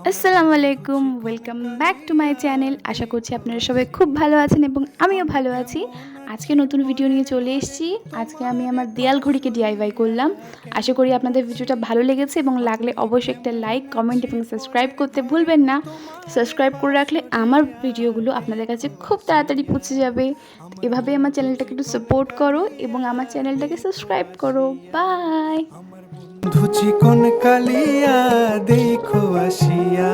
আসসালামু আলাইকুম, welcome back to my channel. আশা করছি আপনারা সবাই খুব ভালো আছেন এবং আমিও ভালো আছি। আজকে নতুন ভিডিও নিয়ে চলে এসেছি। আজকে আমি আমার দেয়াল ঘড়িকে ডিআইওয়াই করলাম। আশা করি আপনাদের ভিডিওটা ভালো লেগেছে এবং লাগলে অবশ্যই একটা লাইক, কমেন্ট এবং সাবস্ক্রাইব করতে ভুলবেন না। সাবস্ক্রাইব করে রাখলে আমার ভিডিওগুলো আপনাদের কাছে খুব তাড়াতাড়ি পৌঁছে যাবে। এভাবে আমার চ্যানেলটাকে একটু সাপোর্ট করো এবং আমার চ্যানেলটাকে সাবস্ক্রাইব করো। বাই। ধুচি কোন কালিয়া দেখো আসিয়া,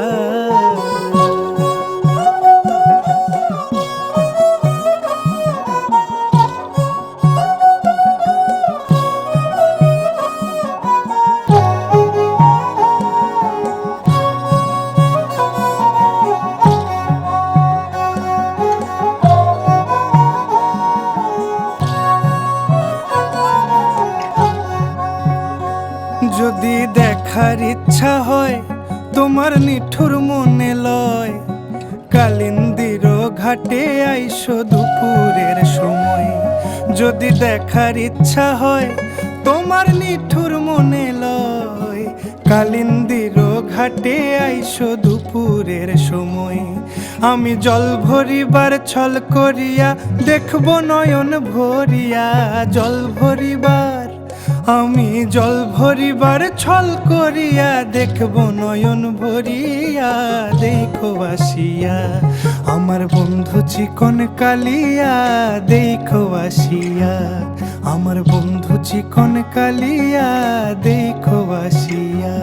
যদি দেখার ইচ্ছা হয় তোমার নিঠুর মনে লয়, কালিন্দির ঘাটে আইসো দুপুরের সময়। যদি দেখার ইচ্ছা হয় তোমার নিঠুর মনে লয়, কালিন্দির ঘাটে আইসো দুপুরের সময়। আমি জল ভরিবার ছল করিয়া দেখব নয়ন ভরিয়া, জল ভরিবার আমি জল ভরিবার ছল করিয়া দেখব নয়ন ভরিয়া, দেখো আসিয়া আমার বন্ধু চিকন কালিয়া, দেখো আসিয়া আমার বন্ধু চিকন কালিয়া, দেখো আসিয়া।